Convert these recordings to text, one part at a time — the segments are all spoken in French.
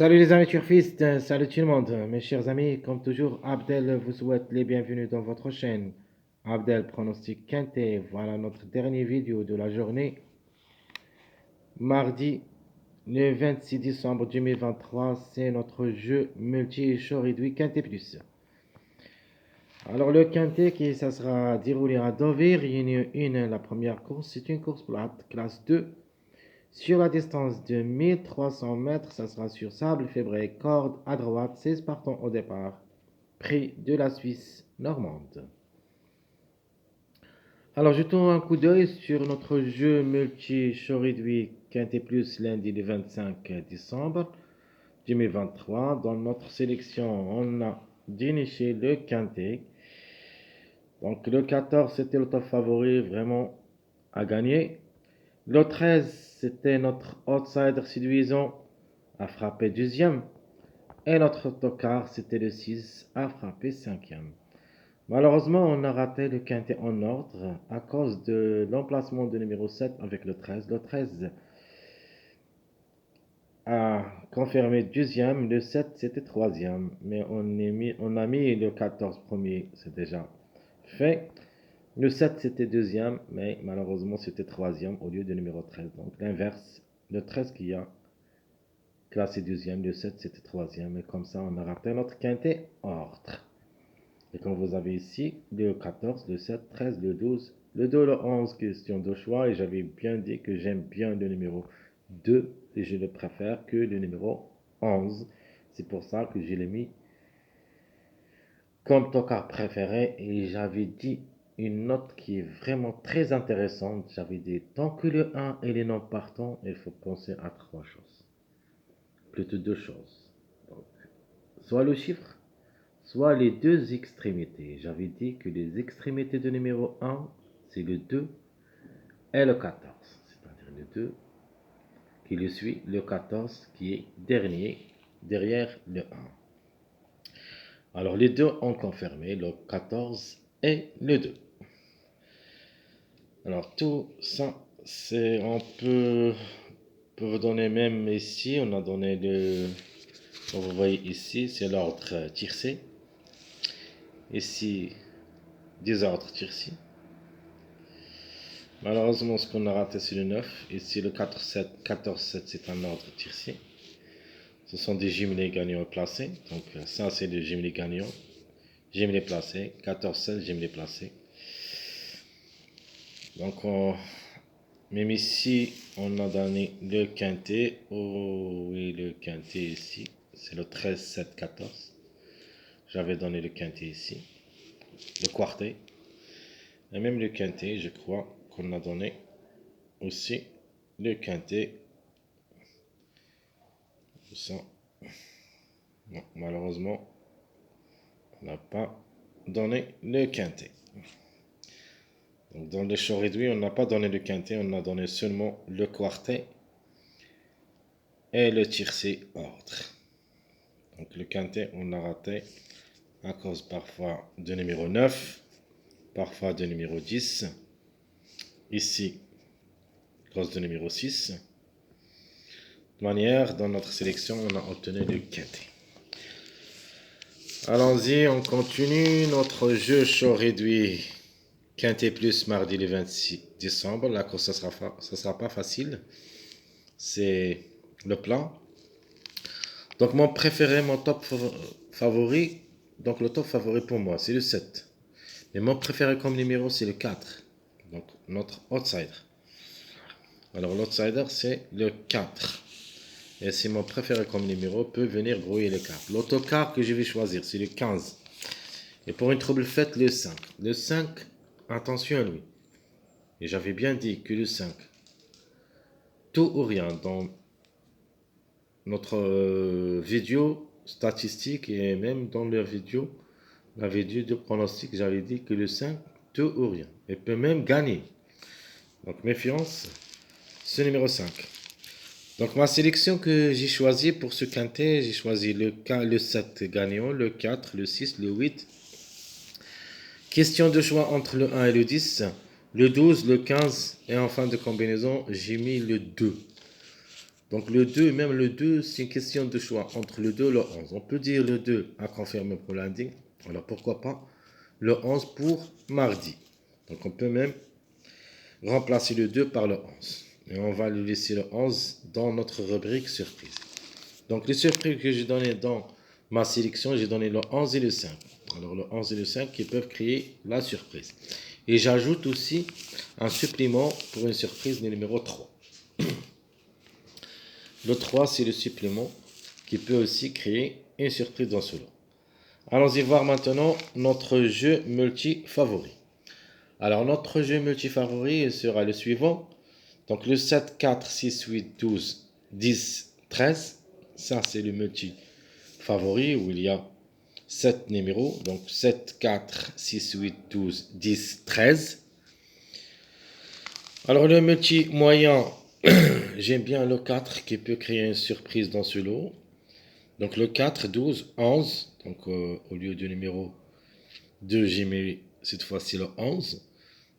Salut les amis turfistes, salut tout le monde. Mes chers amis, comme toujours, Abdel vous souhaite les bienvenus dans votre chaîne. Abdel pronostic quintet, voilà notre dernière vidéo de la journée. Mardi, le 26 décembre 2023, c'est notre jeu multi-show réduit quintet plus. Alors le quintet qui ça sera déroulé à Deauville, Réunion 1, la première course, c'est une course plate, classe 2. Sur la distance de 1300 mètres, ça sera sur sable, février, corde à droite, 16 partants au départ, prix de la Suisse normande. Alors jetons un coup d'œil sur notre jeu multi-show réduit Quintet Plus lundi le 25 décembre 2023. Dans notre sélection, on a déniché le Quintet. Donc le 14, c'était le top favori vraiment à gagner. Le 13, c'était notre outsider séduisant à frapper deuxième. Et notre tocard, c'était le 6 à frapper cinquième. Malheureusement, on a raté le quintet en ordre à cause de l'emplacement du numéro 7 avec le 13. Le 13 a confirmé deuxième, le 7 c'était troisième. Mais on a mis le 14 premier, c'est déjà fait. Le 7 c'était deuxième, mais malheureusement c'était troisième au lieu du numéro 13. Donc l'inverse, le 13 qui a classé deuxième, le 7 c'était troisième. Et comme ça, on a raté notre quintet ordre. Et comme vous avez ici, le 14, le 7, 13, le 12, le 2, le 11, question de choix. Et j'avais bien dit que j'aime bien le numéro 2 et je le préfère que le numéro 11. C'est pour ça que je l'ai mis comme tocard préféré. Et j'avais dit une note qui est vraiment très intéressante. J'avais dit, tant que le 1 et les non partants, il faut penser à trois choses. Plutôt deux choses. Donc, soit le chiffre, soit les deux extrémités. J'avais dit que les extrémités de numéro 1, c'est le 2 et le 14. C'est-à-dire le 2 qui le suit, le 14 qui est dernier, derrière le 1. Alors les deux ont confirmé, le 14 et le 2. Alors tout ça, c'est peut vous donner même ici, on a donné le, comme vous voyez ici, c'est l'ordre tiercé. Ici, des ordres tiercés. Malheureusement, ce qu'on a raté, c'est le 9. Ici, le 4-7, 14-7, c'est un ordre tiercé. Ce sont des jumelés gagnants placés. Donc, ça, c'est des jumelés gagnants. Jumelés placés. 14-7, jumelés placés. Donc, même ici, on a donné le quintet. Oh, oui, le quintet ici. C'est le 13-7-14. J'avais donné le quintet ici. Le quartet. Et même le quintet, je crois qu'on a donné aussi le quintet. Ça, non, malheureusement, on n'a pas donné le quintet. Donc, dans les shows réduits, on n'a pas donné le quintet, on a donné seulement le quartet et le tiercé ordre. Donc, le quintet, on a raté à cause parfois de numéro 9, parfois de numéro 10. Ici, à cause de numéro 6. De manière, dans notre sélection, on a obtenu le quintet. Allons-y, on continue notre jeu show réduit. Quintet plus mardi le 26 décembre. La course, ça sera pas facile. C'est le plan. Donc, mon préféré, mon top favori. Donc, le top favori pour moi, c'est le 7. Mais mon préféré comme numéro, c'est le 4. Donc, notre outsider. Alors, l'outsider, c'est le 4. Et c'est mon préféré comme numéro, peut venir brouiller les cartes. L'autocar que je vais choisir, c'est le 15. Et pour une trouble faite, le 5. Le 5, attention à lui. Et j'avais bien dit que le 5, tout ou rien, dans notre vidéo statistique et même dans leur vidéo, la vidéo de pronostic, j'avais dit que le 5, tout ou rien. Il peut même gagner. Donc méfiance, ce numéro 5. Donc ma sélection que j'ai choisie pour ce quintet, j'ai choisi le 7 gagnant, le 4, le 6, le 8. Question de choix entre le 1 et le 10, le 12, le 15 et en fin de combinaison, j'ai mis le 2. Donc le 2, même le 2, c'est une question de choix entre le 2 et le 11. On peut dire le 2 à confirmer pour lundi. Alors pourquoi pas le 11 pour mardi. Donc on peut même remplacer le 2 par le 11. Et on va lui laisser le 11 dans notre rubrique surprise. Donc les surprises que j'ai données dans ma sélection, j'ai donné le 11 et le 5. Alors le 11 et le 5 qui peuvent créer la surprise. Et j'ajoute aussi un supplément pour une surprise numéro 3. Le 3, c'est le supplément qui peut aussi créer une surprise dans ce lot. Allons-y voir maintenant notre jeu multi-favori. Alors notre jeu multi-favori sera le suivant. Donc le 7, 4, 6, 8, 12, 10, 13. Ça c'est le multi-favori où il y a 7 numéros. Donc 7, 4, 6, 8, 12, 10, 13. Alors le multi-moyen, j'aime bien le 4 qui peut créer une surprise dans ce lot. Donc le 4, 12, 11. Donc au lieu du numéro 2, j'ai mis cette fois-ci le 11.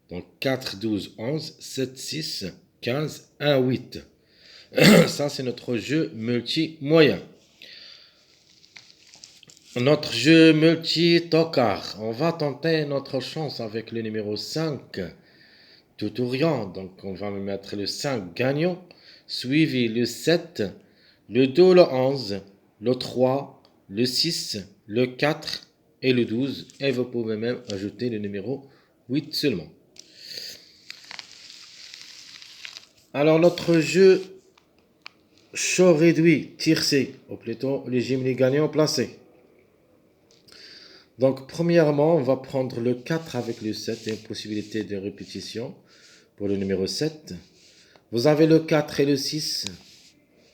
Donc 4, 12, 11, 7, 6, 15, 1, 8. Ça, c'est notre jeu multi-moyen. Notre jeu multi-tocard. On va tenter notre chance avec le numéro 5, tout ou rien. Donc on va mettre le 5 gagnant, suivi le 7, le 2, le 11, le 3, le 6, le 4 et le 12. Et vous pouvez même ajouter le numéro 8 seulement. Alors notre jeu chaud réduit, tiercé, ou plutôt les Gemini gagnants placés. Donc premièrement, on va prendre le 4 avec le 7 et une possibilité de répétition pour le numéro 7. Vous avez le 4 et le 6,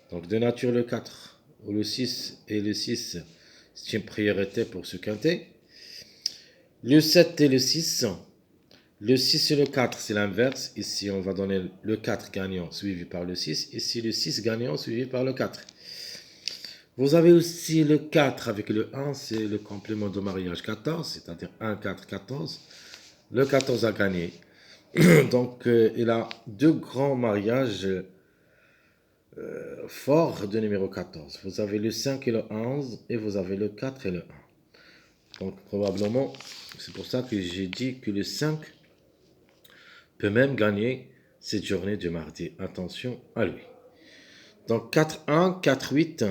donc de nature le 4 ou le 6 et le 6, c'est une priorité pour ce quintet. Le 7 et le 6. Le 6 et le 4, c'est l'inverse. Ici, on va donner le 4 gagnant suivi par le 6. Ici, le 6 gagnant suivi par le 4. Vous avez aussi le 4 avec le 1, c'est le complément de mariage 14, c'est-à-dire 1, 4, 14. Le 14 a gagné. Donc, il a deux grands mariages forts de numéro 14. Vous avez le 5 et le 11, et vous avez le 4 et le 1. Donc, probablement, c'est pour ça que j'ai dit que le 5 peut même gagner cette journée du mardi. Attention à lui. Donc 4-1, 4-8,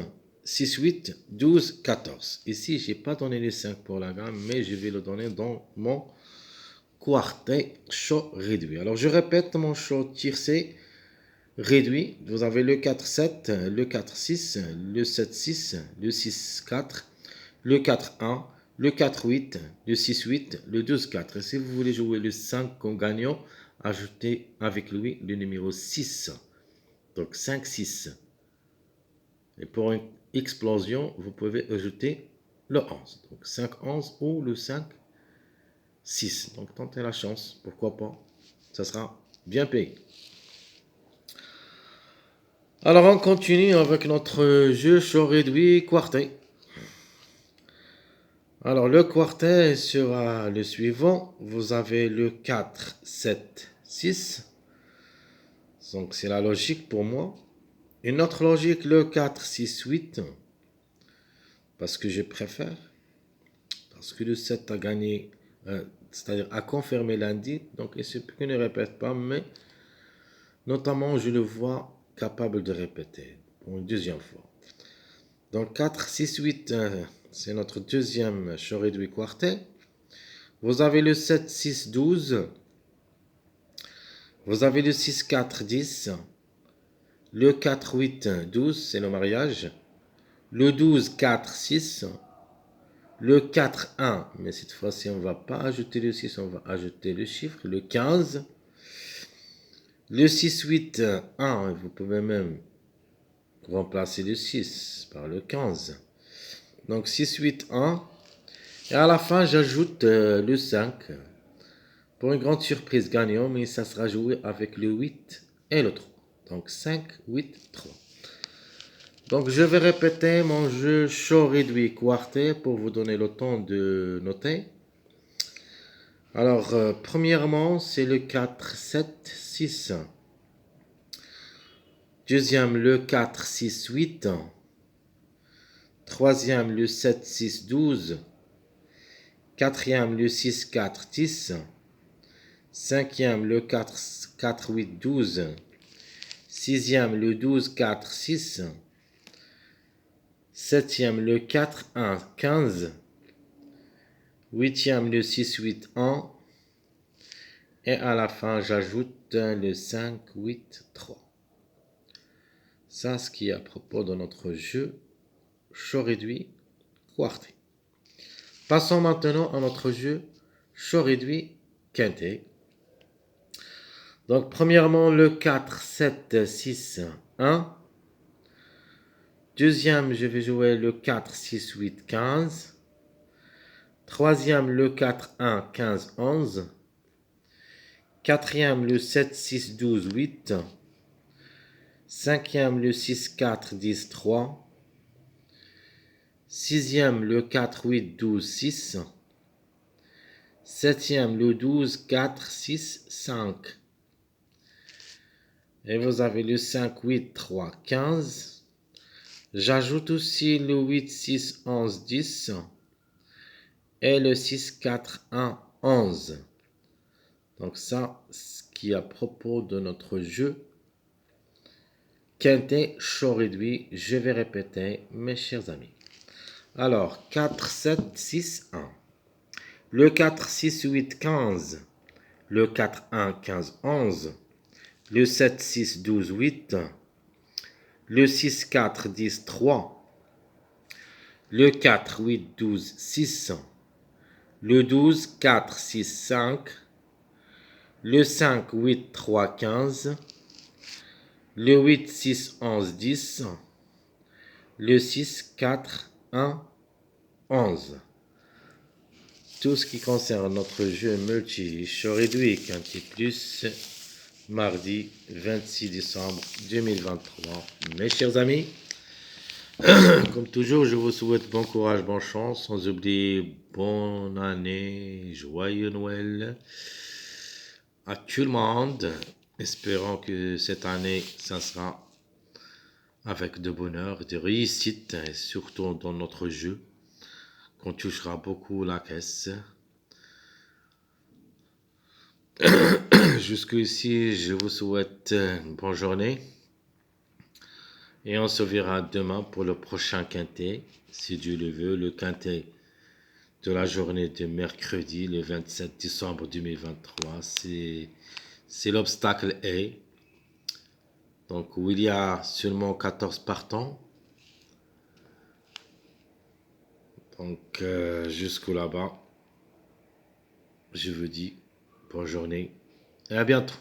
6-8, 12, 14. Ici, je n'ai pas donné les 5 pour la gamme, mais je vais le donner dans mon quartet chaud réduit. Alors je répète mon chaud tiercé réduit. Vous avez le 4-7, le 4-6, le 7-6, le 6-4, le 4-1, le 4-8, le 6-8, le 12-4. Et si vous voulez jouer le 5 comme gagnant, ajoutez avec lui le numéro 6. Donc 5-6. Et pour une explosion, vous pouvez ajouter le 11. Donc 5-11 ou le 5-6. Donc tentez la chance, pourquoi pas. Ça sera bien payé. Alors on continue avec notre jeu chaud réduit quartet. Alors le quartet sera le suivant. Vous avez le 4, 7, 6. Donc c'est la logique pour moi. Une autre logique, le 4, 6, 8. Parce que je préfère. Parce que le 7 a gagné, c'est-à-dire a confirmé lundi. Donc il se peut qu'il ne répète pas, mais notamment je le vois capable de répéter pour une deuxième fois. Donc 4, 6, 8, c'est notre deuxième chaud réduit quartet. Vous avez le 7, 6, 12. Vous avez le 6, 4, 10. Le 4, 8, 12, c'est le mariage. Le 12, 4, 6. Le 4, 1, mais cette fois-ci, on ne va pas ajouter le 6, on va ajouter le chiffre, le 15. Le 6, 8, 1, vous pouvez même remplacer le 6 par le 15. Donc 6, 8, 1. Et à la fin, j'ajoute le 5 pour une grande surprise gagnant, mais ça sera joué avec le 8 et le 3. Donc 5, 8, 3. Donc je vais répéter mon jeu chaud réduit quartet pour vous donner le temps de noter. Alors, premièrement, c'est le 4, 7, 6. Deuxième, le 4, 6, 8. Troisième, le 7, 6, 12. Quatrième, le 6, 4, 10. Cinquième, le 4, 4, 8, 12. Sixième, le 12, 4, 6. Septième, le 4, 1, 15. Huitième, le 6, 8, 1. Et à la fin, j'ajoute le 5, 8, 3. Ça, ce qui est à propos de notre jeu chaud réduit quarté. Passons maintenant à notre jeu chaud réduit quinté. Donc, premièrement, le 4, 7, 6, 1. Deuxième, je vais jouer le 4, 6, 8, 15. Troisième, le 4, 1, 15, 11. Quatrième, le 7, 6, 12, 8. Cinquième, le 6, 4, 10, 3. Sixième, le 4, 8, 12, 6. Septième, le 12, 4, 6, 5. Et vous avez le 5, 8, 3, 15. J'ajoute aussi le 8, 6, 11, 10. Et le 6, 4, 1, 11. Donc ça, ce qui est à propos de notre jeu quintet chaud réduit. Je vais répéter, mes chers amis. Alors, 4, 7, 6, 1. Le 4, 6, 8, 15. Le 4, 1, 15, 11. Le 7, 6, 12, 8. Le 6, 4, 10, 3. Le 4, 8, 12, 6. Le 12, 4, 6, 5. Le 5, 8, 3, 15. Le 8, 6, 11, 10. Le 6, 4, 1, 11. Tout ce qui concerne notre jeu multi chaud réduit quintet plus mardi 26 décembre 2023. Mes chers amis, comme toujours, je vous souhaite bon courage, bonne chance, sans oublier bonne année, joyeux Noël à tout le monde. Espérons que cette année, ça sera avec de bonheur, de réussite, et surtout dans notre jeu, qu'on touchera beaucoup la caisse. Jusqu'ici, je vous souhaite une bonne journée. Et on se verra demain pour le prochain quintet, si Dieu le veut, le quintet de la journée de mercredi, le 27 décembre 2023. C'est l'obstacle A. Donc, où il y a seulement 14 partants. Donc, jusqu'au là-bas, je vous dis bonne journée et à bientôt.